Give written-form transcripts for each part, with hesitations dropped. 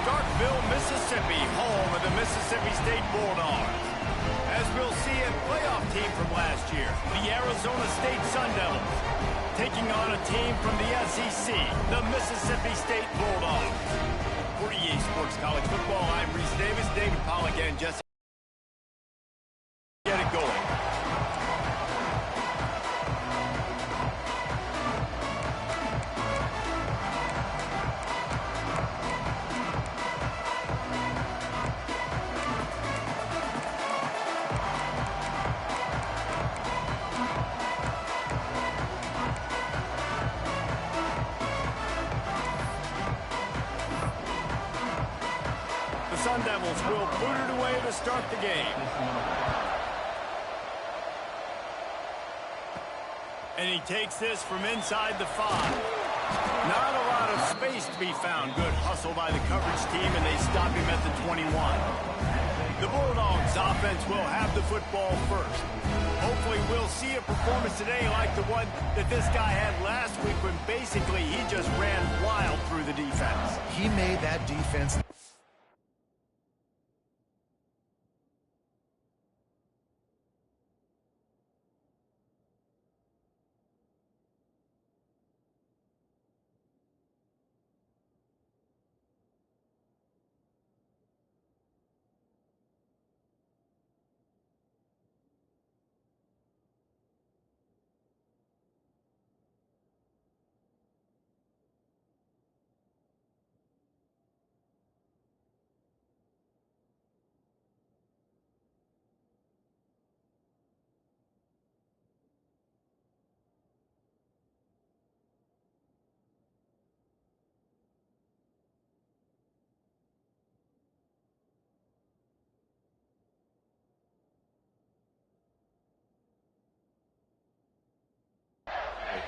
Starkville, Mississippi, home of the Mississippi State Bulldogs. As we'll see, a playoff team from last year, the Arizona State Sun Devils, taking on a team from the SEC, the Mississippi State Bulldogs. For EA Sports College Football, I'm Reese Davis, David Pollack, and Jesse. Get it going. The Sun Devils will boot it away to start the game. And he takes this from inside the 5. Not a lot of space to be found. Good hustle by the coverage team, and they stop him at the 21. The Bulldogs offense will have the football first. Hopefully we'll see a performance today like the one that this guy had last week when basically he just ran wild through the defense. He made that defense.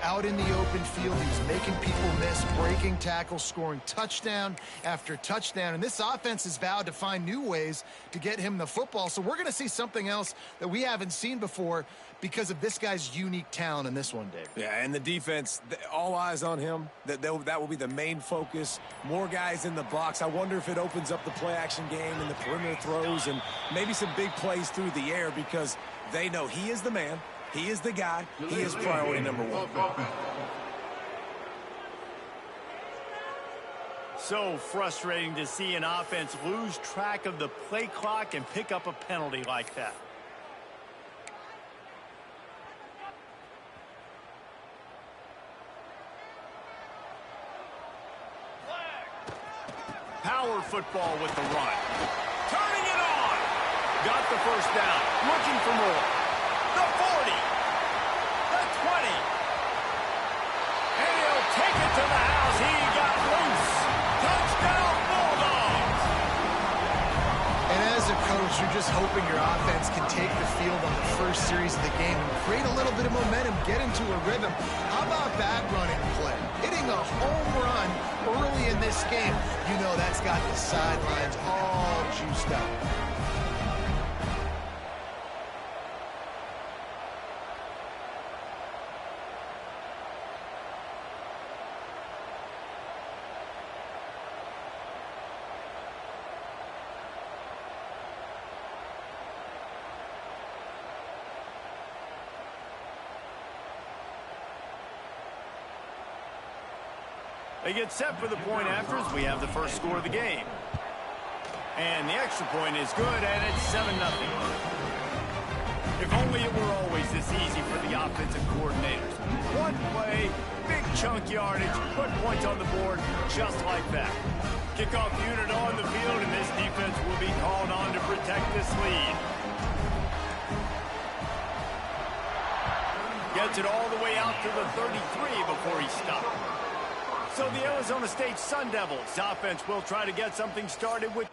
Out in the open field, he's making people miss, breaking tackles, scoring touchdown after touchdown. And this offense has vowed to find new ways to get him the football. So we're going to see something else that we haven't seen before because of this guy's unique talent in this one, Dave. Yeah, and the defense, all eyes on him. That will be the main focus. More guys in the box. I wonder if it opens up the play-action game and the perimeter throws and maybe some big plays through the air because they know he is the man. He is the guy. He is priority number 1. So frustrating to see an offense lose track of the play clock and pick up a penalty like that. Power football with the run. Turning it on. Got the first down. Looking for more. The 40, the 20, and he'll take it to the house. He got loose. Touchdown, Bulldogs. And as a coach, you're just hoping your offense can take the field on the first series of the game and create a little bit of momentum, get into a rhythm. How about that running play? Hitting a home run early in this game. You know that's got the sidelines all juiced up. They get set for the point after as we have the first score of the game. And the extra point is good, and it's 7-0. If only it were always this easy for the offensive coordinators. One play, big chunk yardage, put points on the board just like that. Kickoff unit on the field, and this defense will be called on to protect this lead. Gets it all the way out to the 33 before he stopped. So the Arizona State Sun Devils offense will try to get something started with...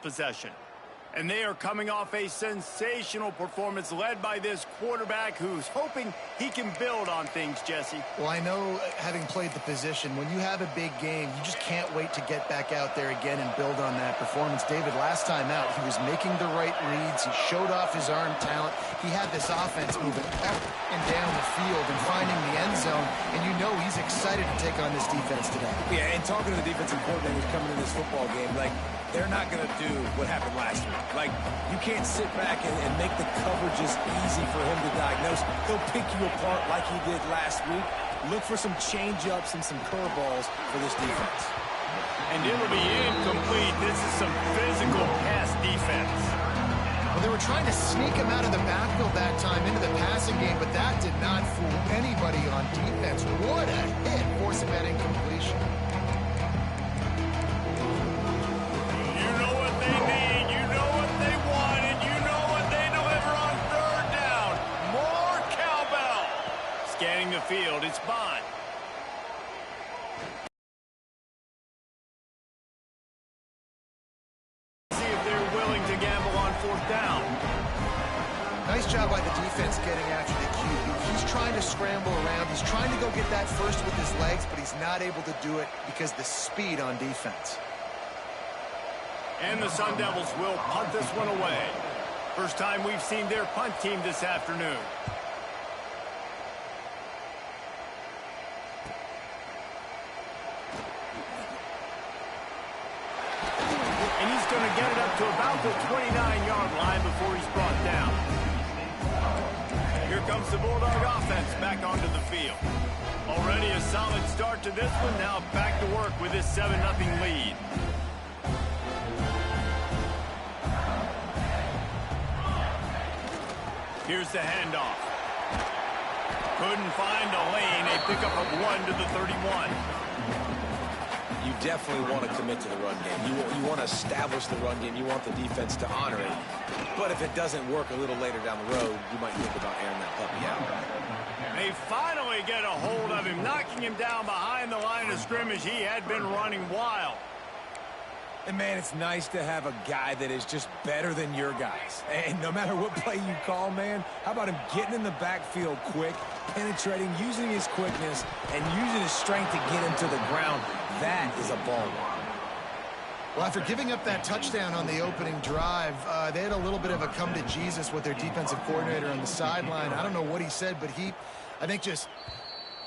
possession. And they are coming off a sensational performance led by this quarterback who's hoping he can build on things, Jesse. Well, I know, having played the position, when you have a big game, you just can't wait to get back out there again and build on that performance. David, last time out, he was making the right reads. He showed off his arm talent. He had this offense moving up and down the field and finding the end zone. And you know he's excited to take on this defense today. Yeah, and talking to the defensive coordinators coming in this football game, like, they're not going to do what happened last week. Like, you can't sit back and make the coverages easy for him to diagnose. He'll pick you apart like he did last week. Look for some change-ups and some curveballs for this defense. And it'll be incomplete. This is some physical pass defense. Well, they were trying to sneak him out of the backfield that time into the passing game, but that did not fool anybody on defense. What a hit, forcing that incompletion. Scanning the field, it's Bond. See if they're willing to gamble on fourth down. Nice job by the defense getting after the QB. He's trying to scramble around. He's trying to go get that first with his legs, but he's not able to do it because of the speed on defense. And the Sun Devils will punt this one away. First time we've seen their punt team this afternoon. And he's going to get it up to about the 29-yard line before he's brought down. Here comes the Bulldog offense back onto the field. Already a solid start to this one. Now back to work with this 7-0 lead. Here's the handoff. Couldn't find a lane. A pickup of 1 to the 31. You definitely want to commit to the run game. You want to establish the run game. You want the defense to honor it. But if it doesn't work a little later down the road, you might think about airing that puppy out. They finally get a hold of him, knocking him down behind the line of scrimmage. He had been running wild. And, man, it's nice to have a guy that is just better than your guys. And no matter what play you call, man, how about him getting in the backfield quick, penetrating, using his quickness, and using his strength to get him to the ground. That is a ball. Well, after giving up that touchdown on the opening drive, they had a little bit of a come to Jesus with their defensive coordinator on the sideline. I don't know what he said, but he, I think, just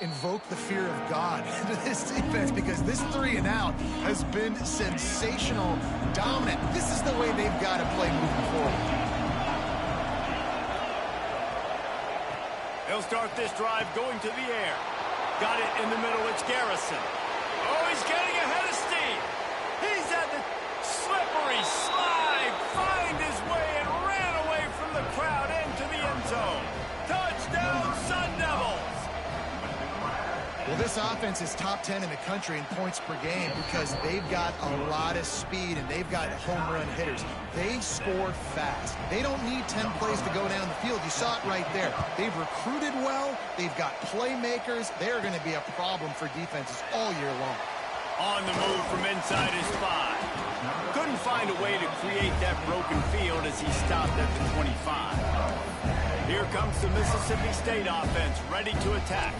invoked the fear of God into this defense, because this 3-and-out has been sensational, dominant. This is the way they've got to play moving forward. They'll start this drive going to the air. Got it in the middle. It's Garrison. Oh, he's getting ahead of steam. He's at the slippery slide, find his way, and ran away from the crowd into the end zone. Touchdown, Sun Devils. Well, this offense is top 10 in the country in points per game because they've got a lot of speed and they've got home run hitters. They score fast. They don't need 10 plays to go down the field. You saw it right there. They've recruited well. They've got playmakers. They're going to be a problem for defenses all year long. On the move from inside his 5. Couldn't find a way to create that broken field as he stopped at the 25. Here comes the Mississippi State offense, ready to attack.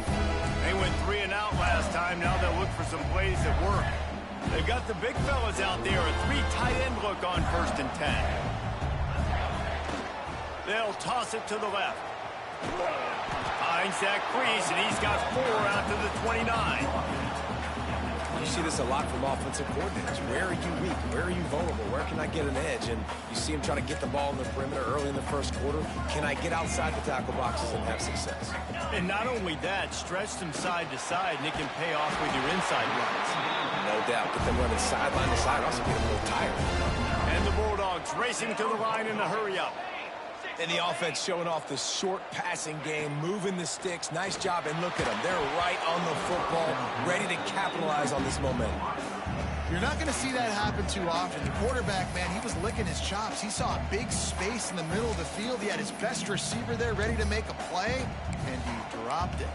They went 3-and-out last time. Now they'll look for some plays that work. They've got the big fellas out there. A 3 tight end look on 1st and 10. They'll toss it to the left. Finds that crease, and he's got 4 out to the 29. You see this a lot from offensive coordinators. Where are you weak? Where are you vulnerable? Where can I get an edge? And you see him try to get the ball in the perimeter early in the first quarter. Can I get outside the tackle boxes and have success? And not only that, stretch them side to side, and it can pay off with your inside runs. No doubt. Get them running sideline to side. Also get them a little tired. And the Bulldogs racing to the line in a hurry-up. And the offense showing off the short passing game, moving the sticks. Nice job, and look at them. They're right on the football, ready to capitalize on this momentum. You're not going to see that happen too often. The quarterback, man, he was licking his chops. He saw a big space in the middle of the field. He had his best receiver there ready to make a play, and he dropped it.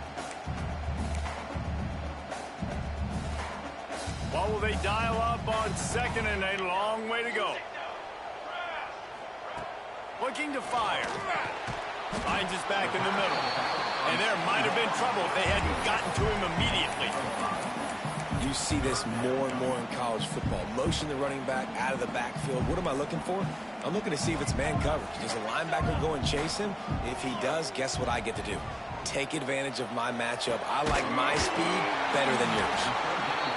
What will they dial up on 2nd and a long way to go? Looking to fire. Finds his back in the middle. And there might have been trouble if they hadn't gotten to him immediately. You see this more and more in college football. Motion the running back out of the backfield. What am I looking for? I'm looking to see if it's man coverage. Does a linebacker go and chase him? If he does, guess what I get to do? Take advantage of my matchup. I like my speed better than yours.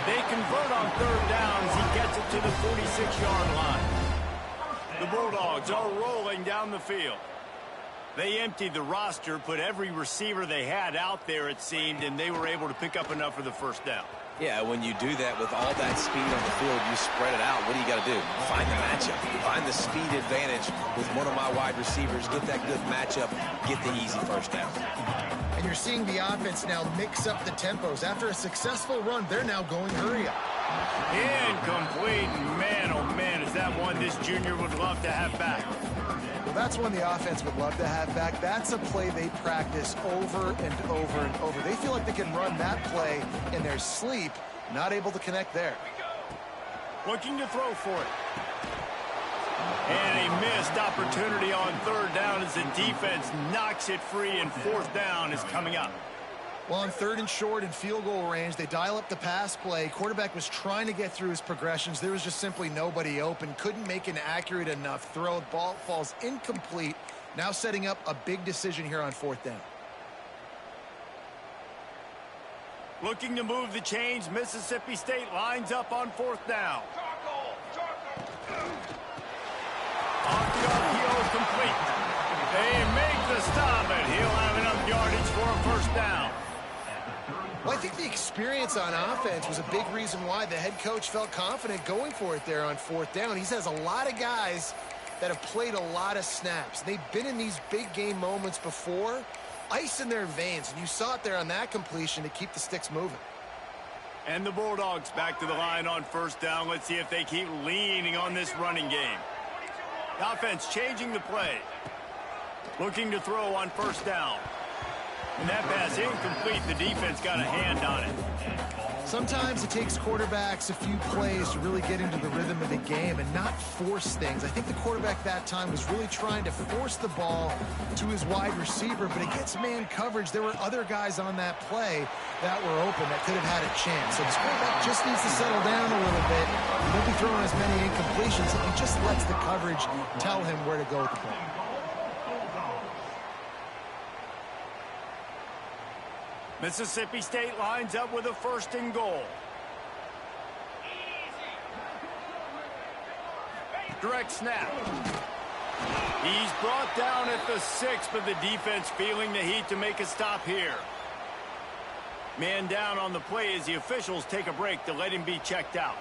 They convert on third downs. He gets it to the 46-yard line. The Bulldogs are rolling down the field. They emptied the roster, put every receiver they had out there, it seemed, and they were able to pick up enough for the first down. Yeah, when you do that with all that speed on the field, you spread it out. What do you got to do? Find the matchup. Find the speed advantage with one of my wide receivers. Get that good matchup. Get the easy first down. And you're seeing the offense now mix up the tempos. After a successful run, they're now going hurry up. Incomplete. Man, oh man, is that one this junior would love to have back. Well, that's one the offense would love to have back. That's a play they practice over and over and over. They feel like they can run that play in their sleep, not able to connect there. Looking to throw for it. And a missed opportunity on third down as the defense knocks it free, and fourth down is coming up. Well, on third and short and field goal range, they dial up the pass play. Quarterback was trying to get through his progressions. There was just simply nobody open. Couldn't make an accurate enough throw. The ball falls incomplete. Now setting up a big decision here on fourth down. Looking to move the chains. Mississippi State lines up on fourth down. Off the RPO complete. They make the stop, and he'll have enough yardage for a first down. Well, I think the experience on offense was a big reason why the head coach felt confident going for it there on fourth down. He has a lot of guys that have played a lot of snaps. They've been in these big game moments before. Ice in their veins, and you saw it there on that completion to keep the sticks moving. And the Bulldogs back to the line on first down. Let's see if they keep leaning on this running game. The offense changing the play. Looking to throw on first down. And that pass incomplete. The defense got a hand on it. Sometimes it takes quarterbacks a few plays to really get into the rhythm of the game and not force things. I think the quarterback that time was really trying to force the ball to his wide receiver, but against man coverage, there were other guys on that play that were open that could have had a chance. So this quarterback just needs to settle down a little bit. He won't be throwing as many incompletions. He just lets the coverage tell him where to go with the ball. Mississippi State lines up with a first and goal. Direct snap. He's brought down at the 6, but the defense feeling the heat to make a stop here. Man down on the play as the officials take a break to let him be checked out.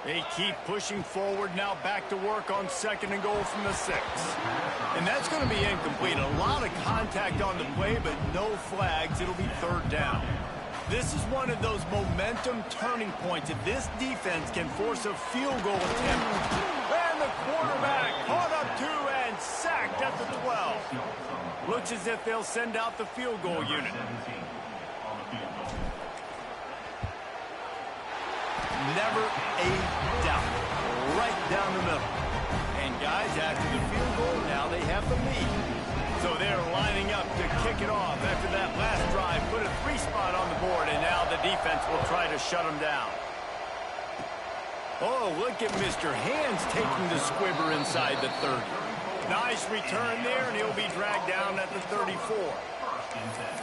They keep pushing forward, now back to work on second and goal from the 6. And that's going to be incomplete. A lot of contact on the play, but no flags. It'll be third down. This is one of those momentum turning points. If this defense can force a field goal attempt, and the quarterback caught up to and sacked at the 12. Looks as if they'll send out the field goal unit. Never a doubt. Right down the middle. And guys, after the field goal, now they have the lead. So they're lining up to kick it off after that last drive. Put a 3 spot on the board, and now the defense will try to shut them down. Oh, look at Mr. Hands taking the squibber inside the 30. Nice return there, and he'll be dragged down at the 34.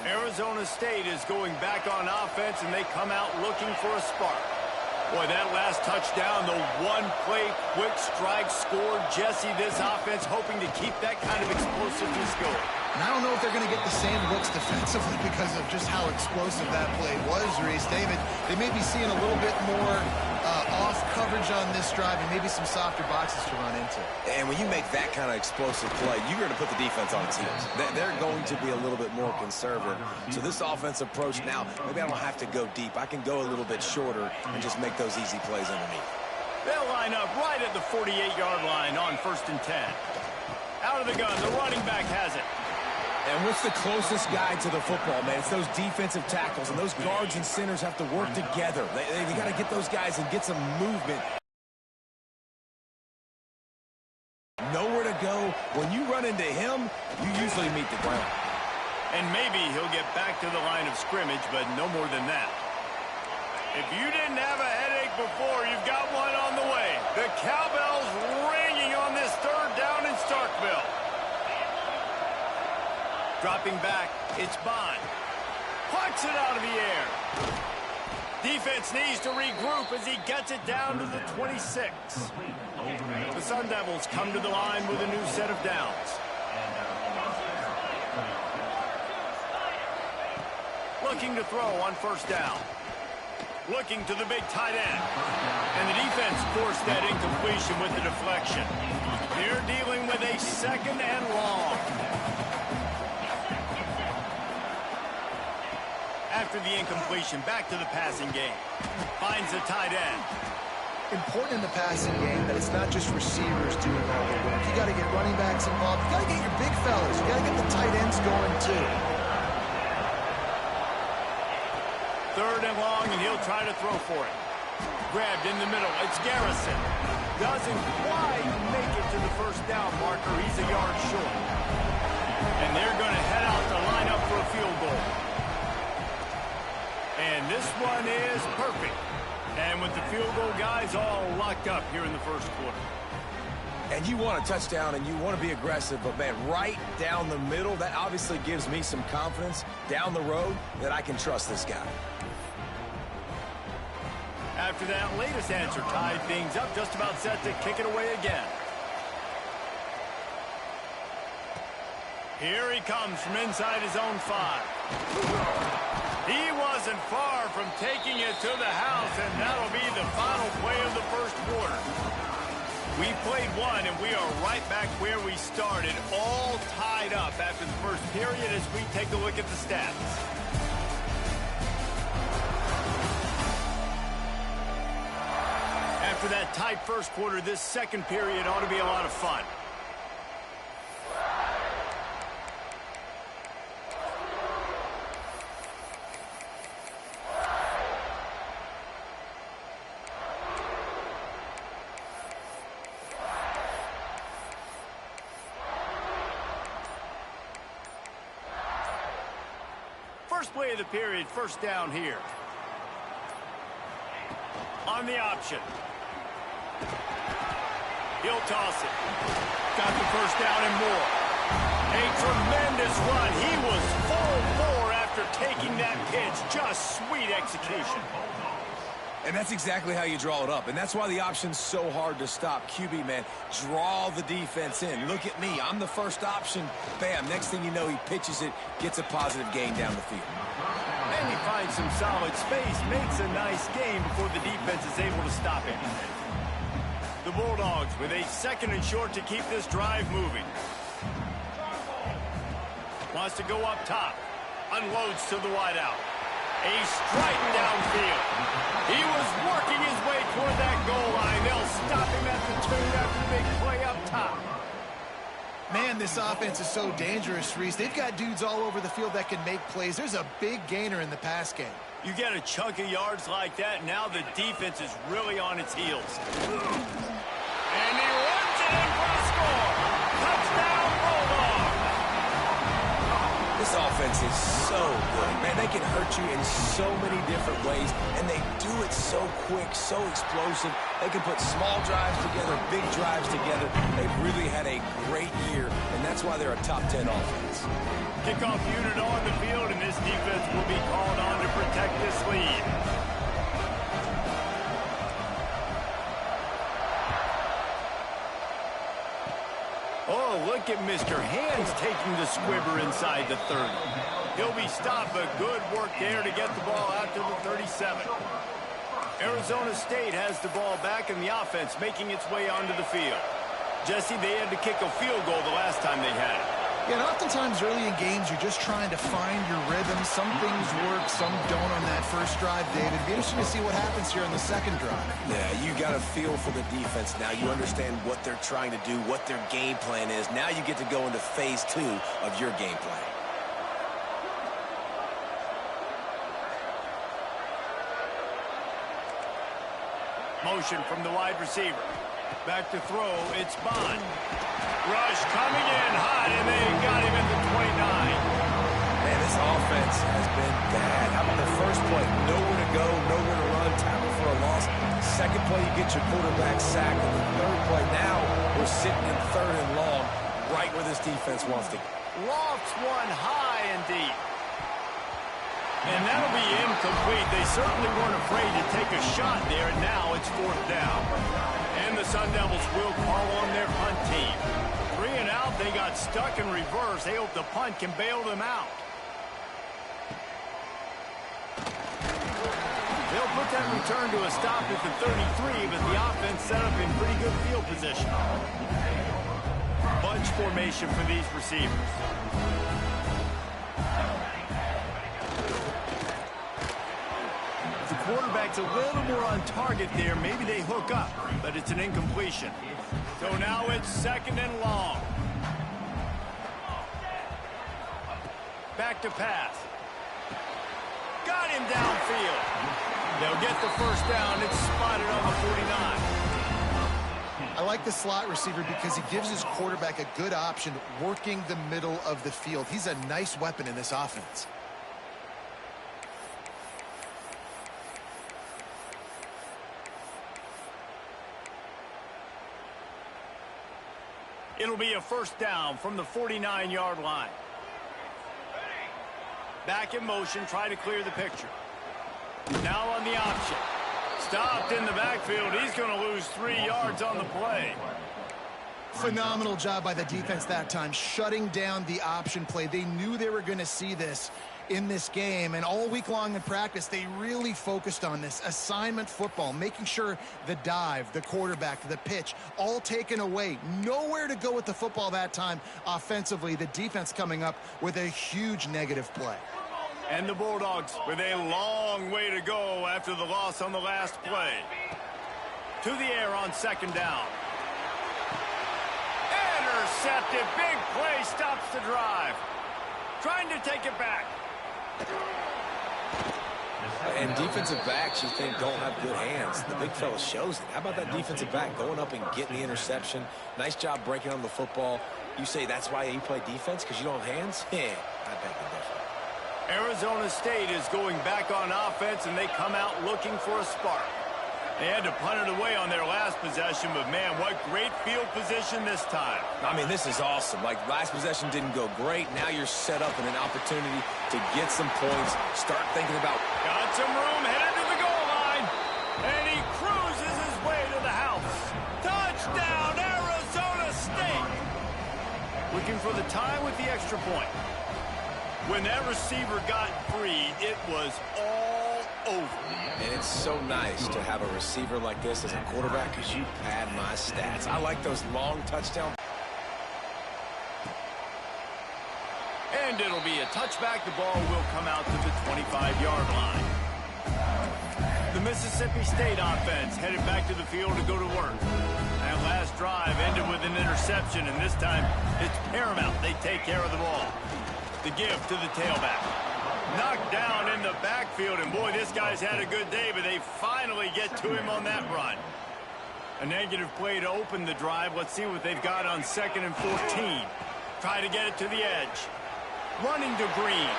Arizona State is going back on offense, and they come out looking for a spark. Boy, that last touchdown, the one-play quick strike scored. Jesse, this offense hoping to keep that kind of explosiveness going. And I don't know if they're going to get the same looks defensively because of just how explosive that play was, Reese. David, they may be seeing a little bit more off coverage on this drive and maybe some softer boxes to run into. And when you make that kind of explosive play, you're going to put the defense on its heels. They're going to be a little bit more conservative. So this offense approach now, maybe I don't have to go deep. I can go a little bit shorter and just make those easy plays underneath. They'll line up right at the 48-yard line on first and 10. Out of the gun, the running back has it. And what's the closest guy to the football, man? It's those defensive tackles, and those guards and centers have to work together. They got to get those guys and get some movement. Nowhere to go. When you run run into him, you usually meet the ground. And maybe he'll get back to the line of scrimmage, but no more than that. If you didn't have a headache before, you've got one on the way. The cowbell's ringing on this third down in Starkville. Dropping back, it's Bond. Plucks it out of the air. Defense needs to regroup as he gets it down to the 26. The Sun Devils come to the line with a new set of downs. Looking to throw on first down. Looking to the big tight end. And the defense forced that incompletion with the deflection. They're dealing with a second and long. After the incompletion, back to the passing game. Finds the tight end. Important in the passing game that it's not just receivers doing all the work. You got to get running backs involved. You got to get your big fellas. You got to get the tight ends going too. Third and long, and he'll try to throw for it. Grabbed in the middle. It's Garrison. Doesn't quite make it to the first down marker. He's a yard short. And they're going to head out to line up for a field goal. And this one is perfect. And with the field goal guys all locked up here in the first quarter. And you want a touchdown and you want to be aggressive, but man, right down the middle, that obviously gives me some confidence down the road that I can trust this guy. After that latest answer tied things up, just about set to kick it away again. Here he comes from inside his own 5. He wasn't far from taking it to the house, and that'll be the final play of the first quarter. We played one, and we are right back where we started, all tied up after the first period as we take a look at the stats. After that tight first quarter, this second period ought to be a lot of fun. First play of the period, first down here. On the option. He'll toss it. Got the first down and more. A tremendous run. He was full bore after taking that pitch. Just sweet execution. And that's exactly how you draw it up. And that's why the option's so hard to stop. QB, man, draw the defense in. Look at me. I'm the first option. Bam. Next thing you know, he pitches it, gets a positive gain down the field. And he finds some solid space, makes a nice gain before the defense is able to stop him. The Bulldogs with a second and short to keep this drive moving. Wants to go up top. Unloads to the wideout. A strike downfield. He was working his way toward that goal line. They'll stop him at the 2 after the big play up top. Man, this offense is so dangerous, Reese. They've got dudes all over the field that can make plays. There's a big gainer in the pass game. You get a chunk of yards like that, now the defense is really on its heels. And he runs it in for a score. Touchdown, Bulldog. This offense is so good. Man, they can hurt you in so many different ways, and they do it so quick, so explosive. They can put small drives together, big drives together. They've really had a great year, and that's why they're a top 10 offense. Kickoff unit on the field, and this defense will be called on to protect this lead. Oh, look at Mr. Hands taking the squibber inside the 30. He'll be stopped, but good work there to get the ball out to the 37. Arizona State has the ball back, and the offense making its way onto the field. Jesse, they had to kick a field goal the last time they had it. Yeah, and oftentimes early in games, you're just trying to find your rhythm. Some things work, some don't on that first drive, David. It'd be interesting to see what happens here on the second drive. Yeah, you got a feel for the defense now. You understand what they're trying to do, what their game plan is. Now you get to go into phase 2 of your game plan. Motion from the wide receiver. Back to throw, it's Bond. Rush coming in hot, and they got him at the 29. Man, this offense has been bad. How about the first play? Nowhere to go, nowhere to run, tackle for a loss. Second play, you get your quarterback sacked. And the third play, now we're sitting in third and long, right where this defense wants to go. Lofts one high and deep. And that'll be incomplete. They certainly weren't afraid to take a shot there, and now it's fourth down. And the Sun Devils will call on their punt team. 3 and out, they got stuck in reverse. They hope the punt can bail them out. They'll put that return to a stop at the 33, but the offense set up in pretty good field position. Bunch formation for these receivers. The quarterback's a little more on target there. Maybe they hook up, but it's an incompletion. So now it's second and long. Back to pass. Got him downfield. They'll get the first down. It's spotted on the 49. I like the slot receiver because he gives his quarterback a good option working the middle of the field. He's a nice weapon in this offense. It'll be a first down from the 49-yard line. Back in motion, try to clear the picture. Now on the option. Stopped in the backfield. He's going to lose 3 yards on the play. Phenomenal job by the defense that time, shutting down the option play. They knew they were going to see this in this game, and all week long in practice, they really focused on this assignment football, making sure the dive, the quarterback, the pitch, all taken away. Nowhere to go with the football that time offensively. The defense coming up with a huge negative play. And the Bulldogs with a long way to go after the loss on the last play. To the air on second down. Intercepted. Big play stops the drive. Trying to take it back. And defensive backs, you think, don't have good hands. The big fella shows it. How about that defensive back going up and getting the interception? Nice job breaking on the football. You say that's why you play defense, because you don't have hands? Yeah, I beg to differ. Arizona State is going back on offense, and they come out looking for a spark. They had to punt it away on their last possession, but, man, what great field position this time. I mean, this is awesome. Like, last possession didn't go great. Now you're set up in an opportunity to get some points, start thinking about... Got some room, headed to the goal line, and he cruises his way to the house. Touchdown, Arizona State! Looking for the tie with the extra point. When that receiver got free, it was all over. And it's so nice to have a receiver like this as a quarterback because you pad my stats. I like those long touchdowns. And it'll be a touchback. The ball will come out to the 25-yard line. The Mississippi State offense headed back to the field to go to work. That last drive ended with an interception, and this time it's paramount they take care of the ball. The give to the tailback. Knocked down in the backfield, and boy, this guy's had a good day, but they finally get to him on that run. A negative play to open the drive. Let's see what they've got on 2nd and 14. Try to get it to the edge. Running to Green.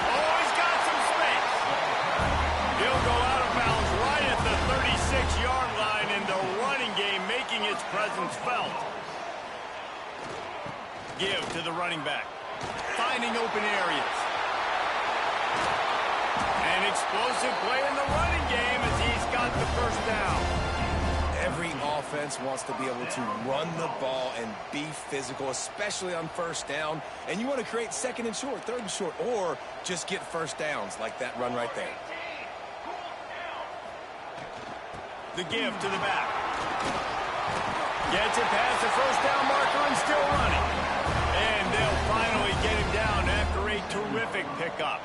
Oh, he's got some space. He'll go out of bounds right at the 36-yard line, and the running game making its presence felt. Give to the running back. Finding open areas. An explosive play in the running game as he's got the first down. Every offense wants to be able to run the ball and be physical, especially on first down. And you want to create 2nd and short, 3rd and short, or just get first downs like that run right there. The give to the back. Gets it past the first down marker and still running. And they'll finally get him down after a terrific pickup.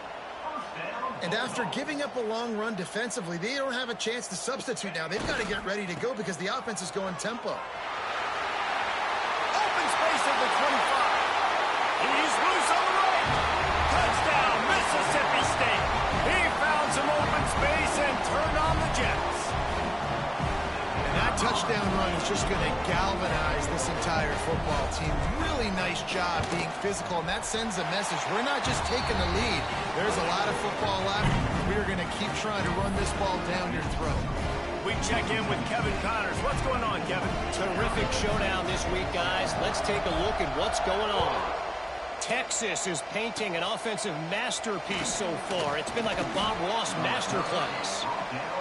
And after giving up a long run defensively, they don't have a chance to substitute now. They've got to get ready to go because the offense is going tempo. Open space at the 25. He's loose on the right. Touchdown, Mississippi State. He found some open space and turned on the Jets. And that touchdown run is just going to galvanize this entire football team. Really nice job being physical, and that sends a message. We're not just taking the lead. There's a lot of football left. We're going to keep trying to run this ball down your throat. We check in with Kevin Connors. What's going on, Kevin? Terrific showdown this week, guys. Let's take a look at what's going on. Texas is painting an offensive masterpiece so far. It's been like a Bob Ross masterclass.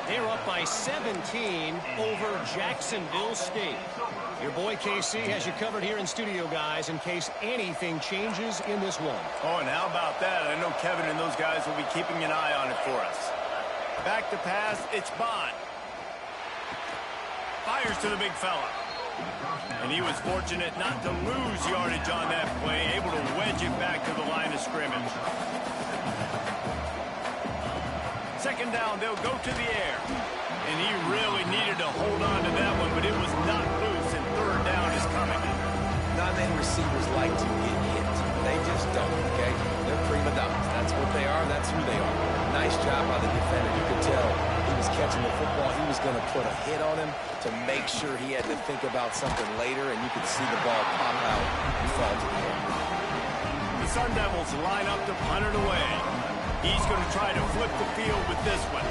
They're up by 17 over Jacksonville State. Your boy KC has you covered here in studio, guys, in case anything changes in this one. Oh, and how about that? I know Kevin and those guys will be keeping an eye on it for us. Back to pass, it's Bond. Fires to the big fella. And he was fortunate not to lose yardage on that play, able to wedge it back to the line of scrimmage. Second down, they'll go to the air. And he really needed to hold on to that one, but it was not loose, and third down is coming. Not many receivers like to get hit. They just don't, okay? They're prima donnas. That's what they are. That's who they are. Nice job by the defender. You could tell he was catching the football. He was going to put a hit on him to make sure he had to think about something later, and you could see the ball pop out and fall to the ground. The Sun Devils line up to punt it away. He's going to try to flip the field with this one.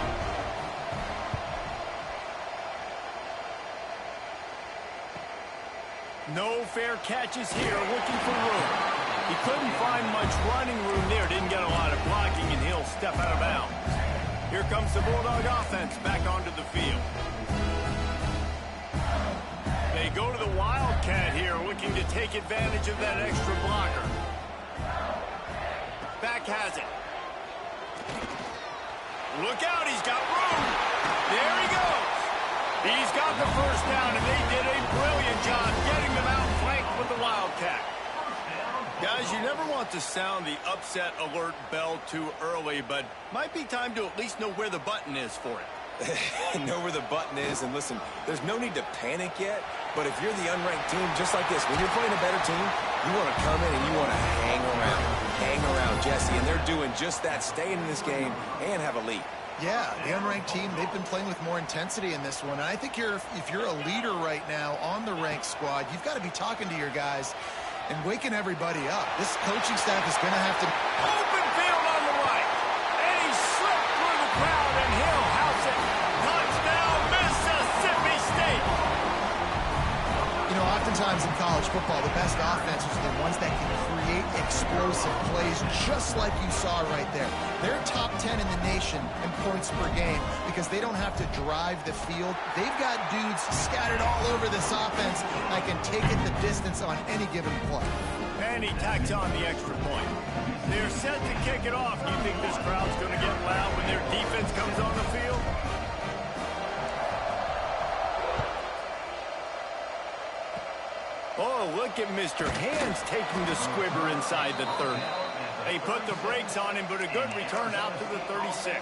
No fair catches here, looking for room. He couldn't find much running room there, didn't get a lot of blocking, and he'll step out of bounds. Here comes the Bulldog offense back onto the field. They go to the Wildcat here, looking to take advantage of that extra blocker. Back has it. Look out, he's got room. There he goes. He's got the first down, and they did a brilliant job getting them out flanked with the Wildcat. Guys, you never want to sound the upset alert bell too early, but might be time to at least know where the button is for it. Know where the button is, and listen, there's no need to panic yet, but if you're the unranked team, just like this, when you're playing a better team, you want to come in and you want to hang around, Jesse, and they're doing just that, staying in this game and have a lead. Yeah, the unranked team, they've been playing with more intensity in this one. And I think if you're a leader right now on the ranked squad, you've got to be talking to your guys and waking everybody up. This coaching staff is going to have to... Open field on the right. And he slipped through the crowd, and he'll house it. Touchdown, Mississippi State. You know, oftentimes in college football, the best offenses are the ones that can create explosive plays, just like you saw right there. They're top 10 in the nation in points per game because they don't have to drive the field. They've got dudes scattered all over this offense that can take it the distance on any given play. And he tacks on the extra point. They're set to kick it off. Do you think this crowd's going to get loud when their defense comes on the field? Oh, look at Mr. Hands taking the squibber inside the 30. They put the brakes on him, but a good return out to the 36.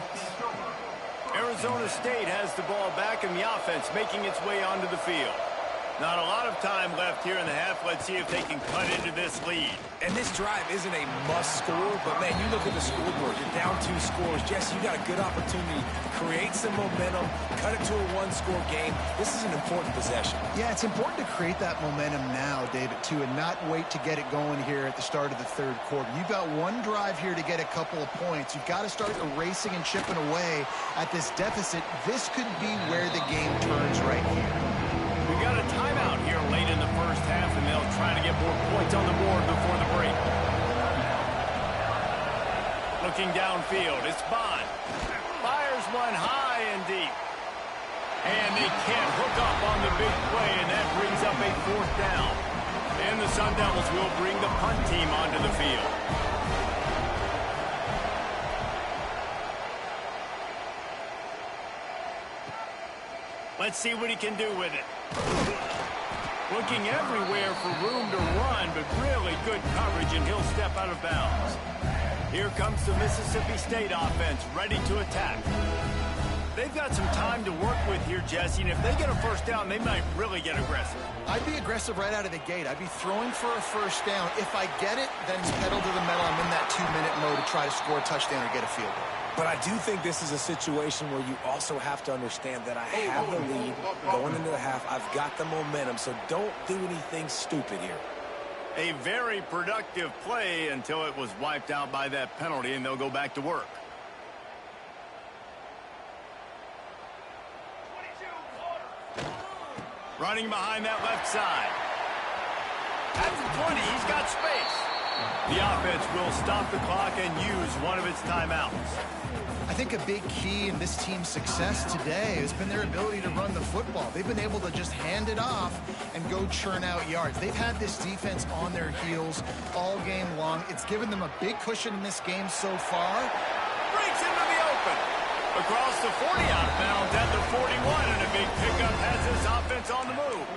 Arizona State has the ball back in the offense, making its way onto the field. Not a lot of time left here in the half. Let's see if they can cut into this lead. And this drive isn't a must score, but, man, you look at the scoreboard. You're down 2 scores. Jesse, you got a good opportunity to create some momentum, cut it to a 1-score game. This is an important possession. Yeah, it's important to create that momentum now, David, too, and not wait to get it going here at the start of the third quarter. You've got one drive here to get a couple of points. You've got to start erasing and chipping away at this deficit. This could be where the game turns right here. We got a timeout here late in the first half, and they'll try to get more points on the board before the break. Looking downfield, it's Bond. Fires one high and deep. And they can't hook up on the big play, and that brings up a 4th down. And the Sun Devils will bring the punt team onto the field. Let's see what he can do with it. Looking everywhere for room to run, but really good coverage, and he'll step out of bounds. Here comes the Mississippi State offense, ready to attack. They've got some time to work with here, Jesse, and if they get a first down, they might really get aggressive. I'd be aggressive right out of the gate. I'd be throwing for a first down. If I get it, then pedal to the metal. I'm in that 2-minute mode to try to score a touchdown or get a field goal. But I do think this is a situation where you also have to understand that I have the lead going into the half. I've got the momentum, so don't do anything stupid here. A very productive play until it was wiped out by that penalty, and they'll go back to work. Running behind that left side. At the 20, he's got space. The offense will stop the clock and use one of its timeouts. I think a big key in this team's success today has been their ability to run the football. They've been able to just hand it off and go churn out yards. They've had this defense on their heels all game long. It's given them a big cushion in this game so far. Breaks into the open. Across the 40 out of bounds at the 41, and a big pickup has this offense on the move.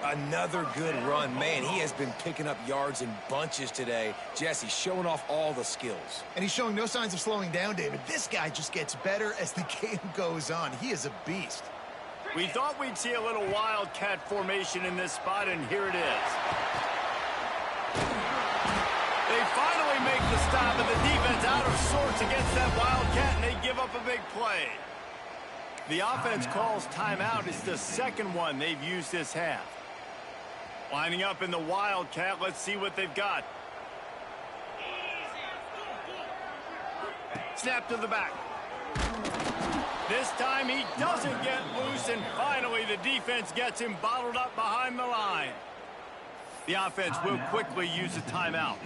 Another good run. Man, he has been picking up yards in bunches today. Jesse showing off all the skills. And he's showing no signs of slowing down, David. This guy just gets better as the game goes on. He is a beast. We thought we'd see a little wildcat formation in this spot, and here it is. They finally make the stop, and the defense out of sorts against that wildcat, and they give up a big play. The offense calls timeout. It's the second one they've used this half. Lining up in the wildcat. Let's see what they've got. Snap to the back. This time he doesn't get loose, and finally the defense gets him bottled up behind the line. The offense will quickly use a timeout.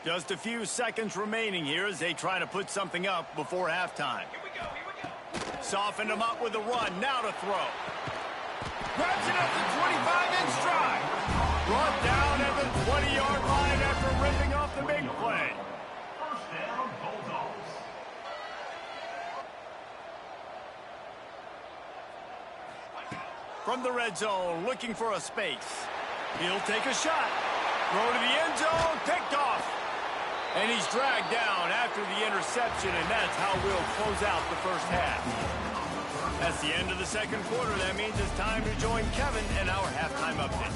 Just a few seconds remaining here as they try to put something up before halftime. Soften him up with a run. Now to throw. Grabs it at the 25 in stride. Brought down at the 20-yard line after ripping off the big play. First down, Bulldogs. From the red zone, looking for a space. He'll take a shot. Throw to the end zone, picked off. And he's dragged down after the interception, and that's how we'll close out the first half. That's the end of the second quarter. That means it's time to join Kevin and our halftime update.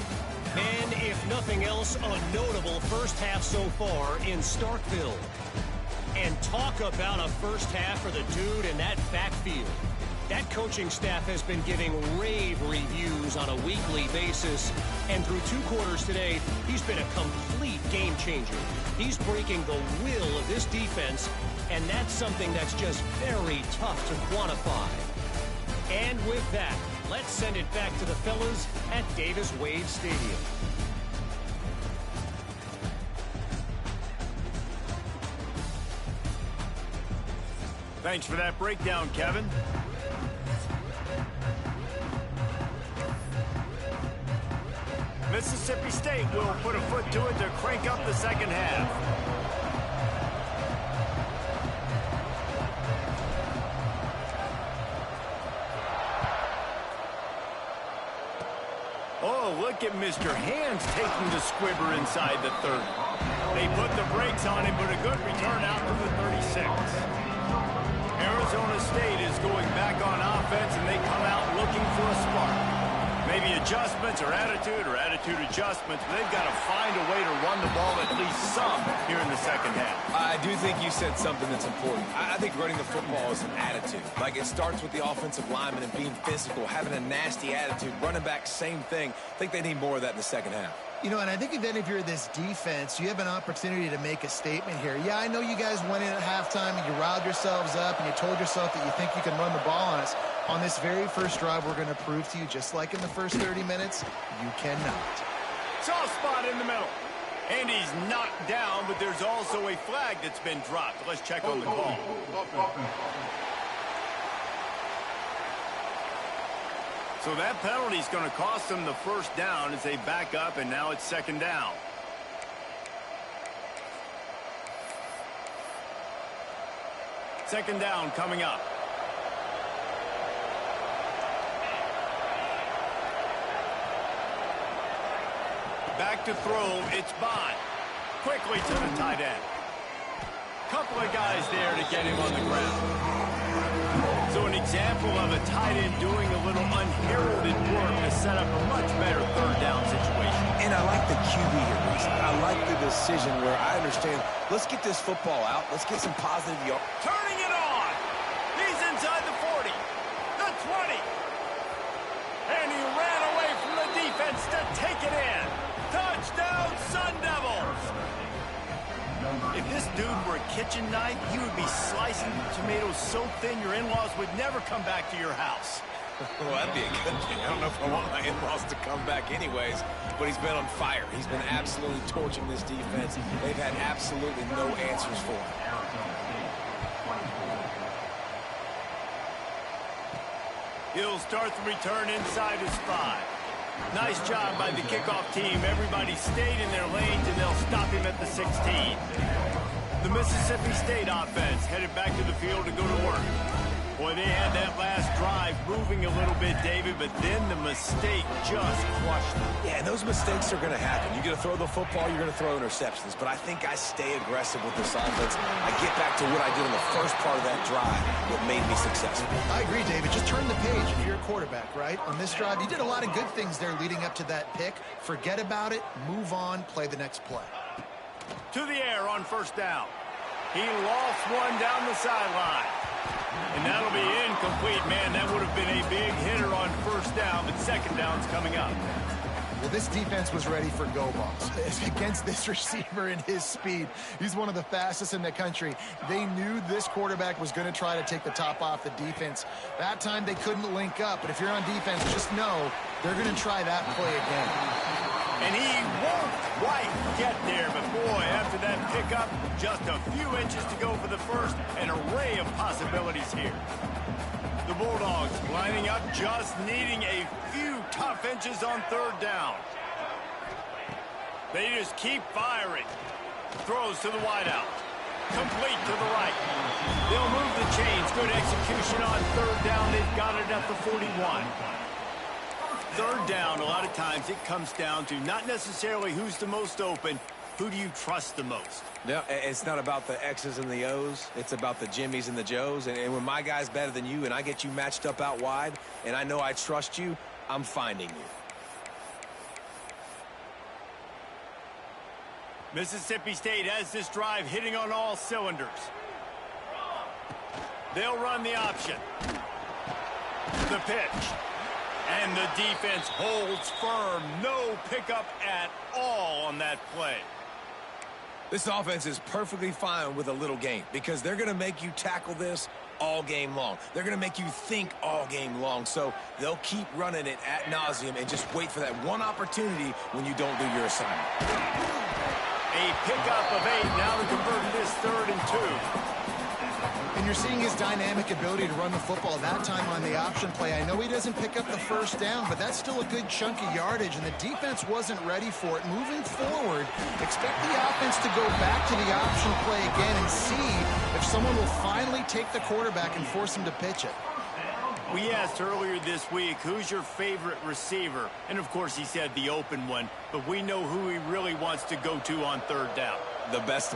And if nothing else, a notable first half so far in Starkville. And talk about a first half for the dude in that backfield. That coaching staff has been giving rave reviews on a weekly basis. And through 2 quarters today, he's been a complete game changer. He's breaking the will of this defense, and that's something that's just very tough to quantify. And with that, let's send it back to the fellas at Davis-Wade Stadium. Thanks for that breakdown, Kevin. Mississippi State will put a foot to it to crank up the second half. Oh, look at Mr. Hands taking the squibber inside the 30. They put the brakes on him, but a good return out to the 36. Arizona State is going back on offense, and they come out looking for a spark. Maybe adjustments or attitude adjustments, but they've got to find a way to run the ball at least some here in the second half. I do think you said something that's important. I think running the football is an attitude. Like, it starts with the offensive lineman and being physical, having a nasty attitude. Running back, same thing. I think they need more of that in the second half. You know, and I think then if you're this defense, you have an opportunity to make a statement here. Yeah, I know you guys went in at halftime and you riled yourselves up and you told yourself that you think you can run the ball on us. On this very first drive, we're going to prove to you, just like in the first 30 minutes, you cannot. Soft spot in the middle. And he's knocked down, but there's also a flag that's been dropped. Let's check on the call. So that penalty is going to cost them the first down as they back up, and now it's second down. Second down coming up. Back to throw, it's Bond. Quickly to the tight end. Couple of guys there to get him on the ground. So an example of a tight end doing a little unheralded work to set up a much better third down situation. And I like the QB here, Reese. I like the decision where I understand, let's get this football out. Let's get some positive yards. Turning it on. He's inside the 40, the 20. And he ran away from the defense to take it in. Touchdown, Sun Devils. If this dude were a kitchen knife, he would be slicing tomatoes so thin your in-laws would never come back to your house. Well, that'd be a good thing. I don't know if I want my in-laws to come back anyways, but he's been on fire. He's been absolutely torching this defense. They've had absolutely no answers for him. He'll start the return inside his 5. Nice job by the kickoff team. Everybody stayed in their lanes, and they'll stop him at the 16. The Mississippi State offense headed back to the field to go to work. Boy, they had that last drive moving a little bit, David, but then the mistake just crushed them. Yeah, and those mistakes are going to happen. You're going to throw the football, you're going to throw interceptions. But I think I stay aggressive with this offense. I get back to what I did in the first part of that drive, what made me successful. I agree, David. Just turn the page if you're a quarterback, right? On this drive, you did a lot of good things there leading up to that pick. Forget about it, move on, play the next play. To the air on first down. He lost one down the sideline. And that'll be incomplete. Man, that would have been a big hitter on first down, but second down's coming up. Well, this defense was ready for go balls against this receiver and his speed. He's one of the fastest in the country. They knew this quarterback was going to try to take the top off the defense. That time they couldn't link up, but if you're on defense, just know they're going to try that play again. And he won't quite get there, but boy, after that pickup, just a few inches to go for the first, an array of possibilities here. The Bulldogs lining up, just needing a few tough inches on third down. They just keep firing. Throws to the wideout. Complete to the right. They'll move the chains. Good execution on third down. They've got it at the 41. Third down, a lot of times it comes down to not necessarily who's the most open, who do you trust the most? Yeah, it's not about the X's and the O's. It's about the Jimmies and the Joes. And when my guy's better than you and I get you matched up out wide and I know I trust you, I'm finding you. Mississippi State has this drive hitting on all cylinders. They'll run the option. The pitch. And the defense holds firm. No pickup at all on that play. This offense is perfectly fine with a little game because they're going to make you tackle this all game long. They're going to make you think all game long. So they'll keep running it ad nauseum and just wait for that one opportunity when you don't do your assignment. A pickup of 8. Now to convert this 3rd and 2. And you're seeing his dynamic ability to run the football that time on the option play. I know he doesn't pick up the first down, but that's still a good chunk of yardage, and the defense wasn't ready for it. Moving forward, expect the offense to go back to the option play again and see if someone will finally take the quarterback and force him to pitch it. We asked earlier this week, who's your favorite receiver? And, of course, he said the open one, but we know who he really wants to go to on third down. The best one.